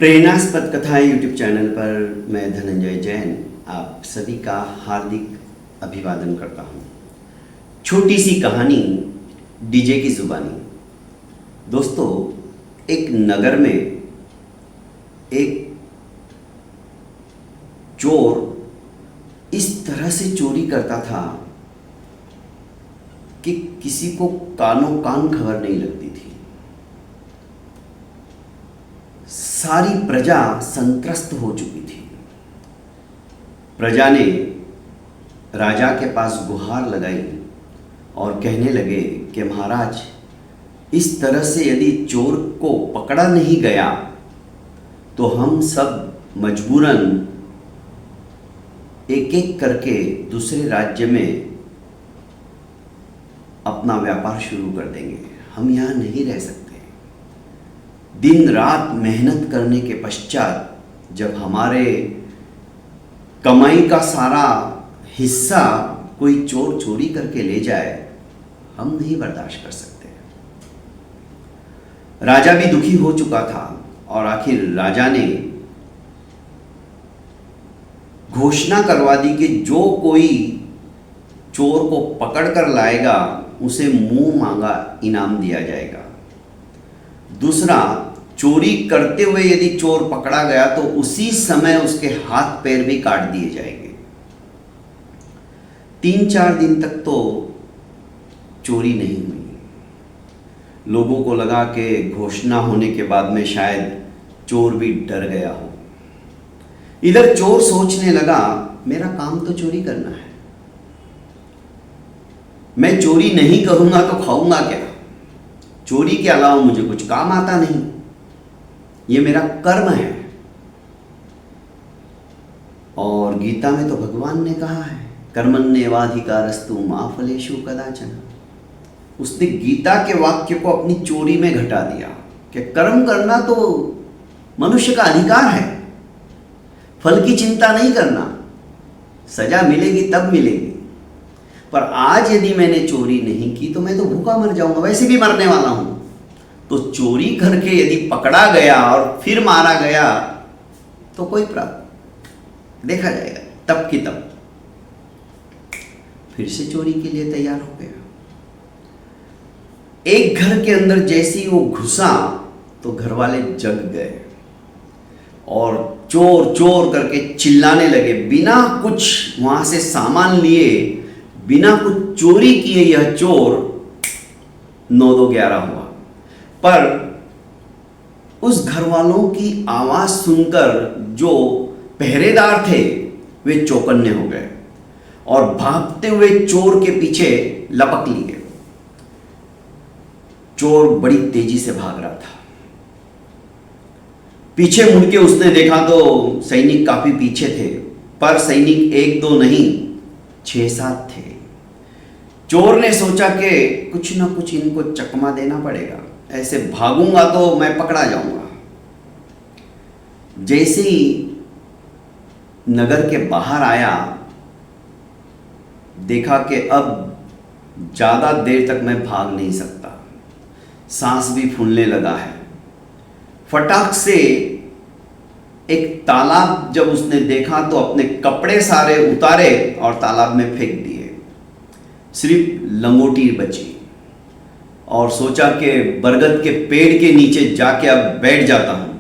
प्रेरणास्पद कथाएं YouTube channel पर मैं धनंजय जैन आप सभी का हार्दिक अभिवादन करता हूं। छोटी सी कहानी डीजे की जुबानी। दोस्तों, एक नगर में एक चोर इस तरह से चोरी करता था कि किसी को कानों कान खबर नहीं लगती थी। सारी प्रजा संत्रस्त हो चुकी थी। प्रजा ने राजा के पास गुहार लगाई और कहने लगे कि महाराज, इस तरह से यदि चोर को पकड़ा नहीं गया तो हम सब मजबूरन एक एक करके दूसरे राज्य में अपना व्यापार शुरू कर देंगे। हम यहाँ नहीं रह सकते। दिन रात मेहनत करने के पश्चात जब हमारे कमाई का सारा हिस्सा कोई चोर चोरी करके ले जाए, हम नहीं बर्दाश्त कर सकते। राजा भी दुखी हो चुका था और आखिर राजा ने घोषणा करवा दी कि जो कोई चोर को पकड़ कर लाएगा उसे मुंह मांगा इनाम दिया जाएगा। दूसरा, चोरी करते हुए यदि चोर पकड़ा गया तो उसी समय उसके हाथ पैर भी काट दिए जाएंगे। 3-4 दिन तक तो चोरी नहीं हुई। लोगों को लगा कि घोषणा होने के बाद में शायद चोर भी डर गया हो। इधर चोर सोचने लगा, मेरा काम तो चोरी करना है, मैं चोरी नहीं करूंगा तो खाऊंगा क्या? चोरी के अलावा मुझे कुछ काम आता नहीं, ये मेरा कर्म है। और गीता में तो भगवान ने कहा है, कर्मण्येवाधिकारस्तु मा फलेषु कदाचन। उसने गीता के वाक्य को अपनी चोरी में घटा दिया कि कर्म करना तो मनुष्य का अधिकार है, फल की चिंता नहीं करना, सजा मिलेगी तब मिलेगी। पर आज यदि मैंने चोरी नहीं की तो मैं तो भूखा मर जाऊंगा, वैसे भी मरने वाला हूं। तो चोरी करके यदि पकड़ा गया और फिर मारा गया तो कोई प्राप्त देखा जाएगा, तब की तब। फिर से चोरी के लिए तैयार हो गया। एक घर के अंदर जैसे ही वो घुसा तो घर वाले जग गए और चोर चोर करके चिल्लाने लगे। बिना कुछ वहां से सामान लिए, बिना कुछ चोरी किए यह चोर 9-2-11 हुआ। पर उस घर वालों की आवाज सुनकर जो पहरेदार थे वे चौकन्ने हो गए और भागते हुए चोर के पीछे लपक लिए। चोर बड़ी तेजी से भाग रहा था। पीछे मुड़ के उसने देखा तो सैनिक काफी पीछे थे, पर सैनिक 1-2 नहीं 6-7 थे। चोर ने सोचा कि कुछ ना कुछ इनको चकमा देना पड़ेगा, ऐसे भागूंगा तो मैं पकड़ा जाऊंगा। जैसे ही नगर के बाहर आया, देखा कि अब ज्यादा देर तक मैं भाग नहीं सकता, सांस भी फूलने लगा है। फटाक से एक तालाब जब उसने देखा तो अपने कपड़े सारे उतारे और तालाब में फेंक दिए। सिर्फ लंगोटी बची और सोचा कि बरगद के पेड़ के नीचे जाके अब बैठ जाता हूं,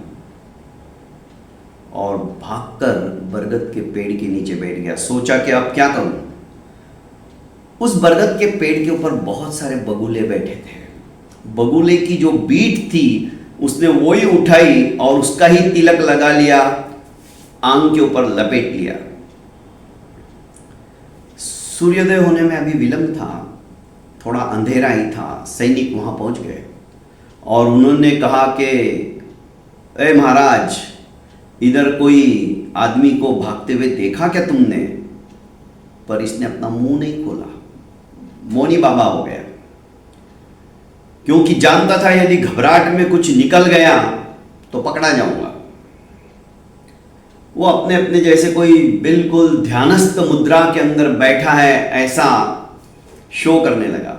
और भागकर बरगद के पेड़ के नीचे बैठ गया। सोचा कि अब क्या करूं। उस बरगद के पेड़ के ऊपर बहुत सारे बगुले बैठे थे। बगुले की जो बीट थी उसने वही उठाई और उसका ही तिलक लगा लिया, आंग के ऊपर लपेट लिया। सूर्योदय होने में अभी विलंब था, थोड़ा अंधेरा ही था। सैनिक वहां पहुंच गए और उन्होंने कहा कि ए महाराज, इधर कोई आदमी को भागते हुए देखा क्या तुमने? पर इसने अपना मुंह नहीं खोला, मौनी बाबा हो गया, क्योंकि जानता था यदि घबराहट में कुछ निकल गया तो पकड़ा जाऊंगा। वो अपने अपने जैसे कोई बिल्कुल ध्यानस्थ मुद्रा के अंदर बैठा है ऐसा शो करने लगा।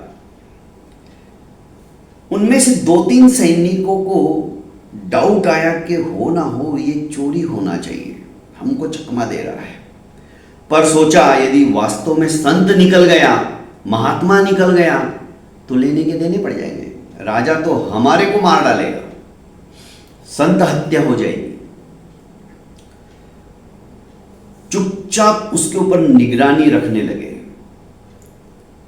उनमें से 2-3 सैनिकों को डाउट आया कि हो ना हो ये चोरी होना चाहिए, हमको चकमा दे रहा है। पर सोचा यदि वास्तव में संत निकल गया, महात्मा निकल गया तो लेने के देने पड़ जाएंगे, राजा तो हमारे को मार डालेगा, संत हत्या हो जाएगी। चुपचाप उसके ऊपर निगरानी रखने लगे।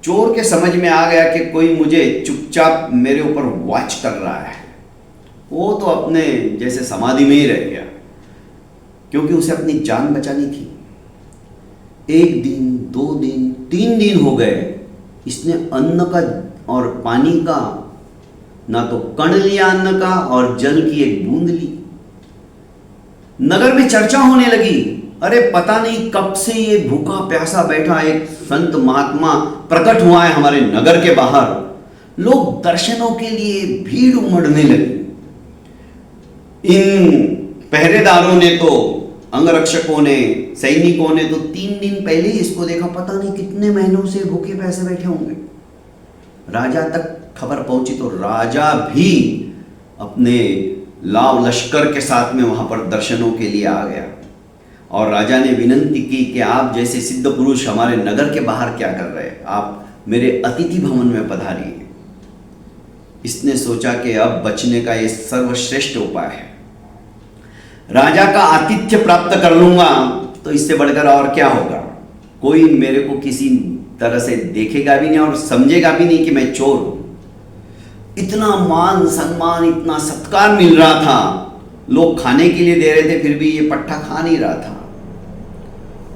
चोर के समझ में आ गया कि कोई मुझे चुपचाप मेरे ऊपर वॉच कर रहा है। वो तो अपने जैसे समाधि में ही रह गया, क्योंकि उसे अपनी जान बचानी थी। 1 दिन, 2 दिन, 3 दिन हो गए, इसने अन्न का और पानी का ना तो कण लिया अन्न का और जल की एक बूंद ली। नगर में चर्चा होने लगी, अरे पता नहीं कब से ये भूखा प्यासा बैठा एक संत महात्मा प्रकट हुआ है हमारे नगर के बाहर। लोग दर्शनों के लिए भीड़ उमड़ने लगी। इन पहरेदारों ने तो, अंगरक्षकों ने, सैनिकों ने तो 3 दिन पहले ही इसको देखा, पता नहीं कितने महीनों से भूखे प्यासे बैठे होंगे। राजा तक खबर पहुंची तो राजा भी अपने लाव लश्कर के साथ में वहां पर दर्शनों के लिए आ गया। और राजा ने विनती की कि आप जैसे सिद्ध पुरुष हमारे नगर के बाहर क्या कर रहे हैं, आप मेरे अतिथि भवन में पधारिए। इसने सोचा कि अब बचने का ये सर्वश्रेष्ठ उपाय है, राजा का आतिथ्य प्राप्त कर लूंगा तो इससे बढ़कर और क्या होगा। कोई मेरे को किसी तरह से देखेगा भी नहीं और समझेगा भी नहीं कि मैं चोर हूं। इतना मान सम्मान, इतना सत्कार मिल रहा था, लोग खाने के लिए दे रहे थे, फिर भी ये पट्टा खा नहीं रहा था।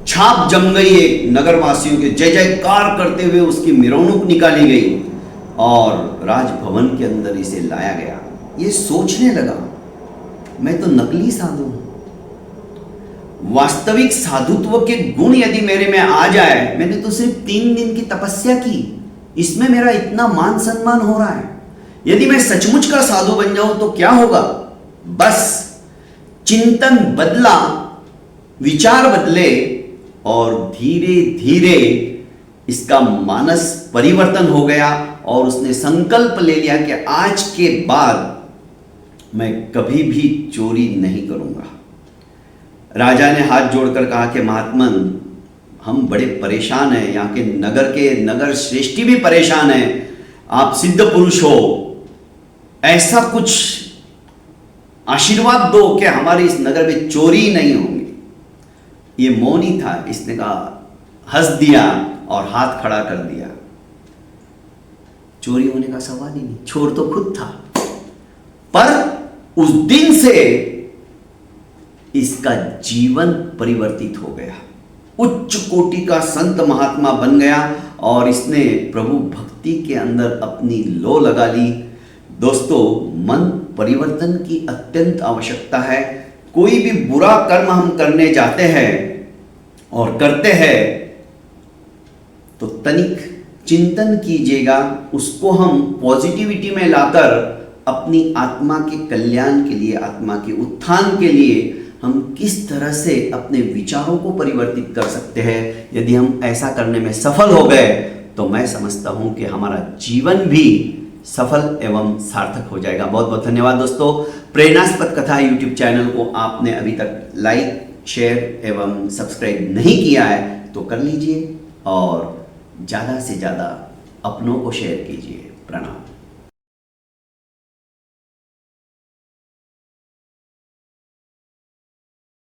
छाप जम गई एक नगरवासियों के, जय जयकार करते हुए उसकी मिरौनुक निकाली गई और राजभवन के अंदर इसे लाया गया। ये सोचने लगा, मैं तो नकली साधु हूं, वास्तविक साधुत्व के गुण यदि मेरे में आ जाए, मैंने तो सिर्फ 3 दिन की तपस्या की, इसमें मेरा इतना मान सम्मान हो रहा है, यदि मैं सचमुच का साधु बन जाऊं तो क्या होगा। बस चिंतन बदला, विचार बदले और धीरे धीरे इसका मानस परिवर्तन हो गया और उसने संकल्प ले लिया कि आज के बाद मैं कभी भी चोरी नहीं करूंगा। राजा ने हाथ जोड़कर कहा कि महात्मन, हम बड़े परेशान हैं, यहाँ के नगर श्रेष्ठी भी परेशान है, आप सिद्ध पुरुष हो, ऐसा कुछ आशीर्वाद दो कि हमारे इस नगर में चोरी नहीं होंगी। ये मौन ही था, इसने कहा, हंस दिया और हाथ खड़ा कर दिया। चोरी होने का सवाल ही नहीं, चोर तो खुद था। पर उस दिन से इसका जीवन परिवर्तित हो गया, उच्च कोटि का संत महात्मा बन गया और इसने प्रभु भक्ति के अंदर अपनी लो लगा ली। दोस्तों, मन परिवर्तन की अत्यंत आवश्यकता है। कोई भी बुरा कर्म हम करने जाते हैं और करते हैं तो तनिक चिंतन कीजिएगा, उसको हम पॉजिटिविटी में लाकर अपनी आत्मा के कल्याण के लिए, आत्मा के उत्थान के लिए हम किस तरह से अपने विचारों को परिवर्तित कर सकते हैं। यदि हम ऐसा करने में सफल हो गए तो मैं समझता हूं कि हमारा जीवन भी सफल एवं सार्थक हो जाएगा। बहुत बहुत धन्यवाद दोस्तों। प्रेरणास्पद कथा यूट्यूब चैनल को आपने अभी तक लाइक, शेयर एवं सब्सक्राइब नहीं किया है तो कर लीजिए और ज़्यादा से ज़्यादा अपनों को शेयर कीजिए। प्रणाम।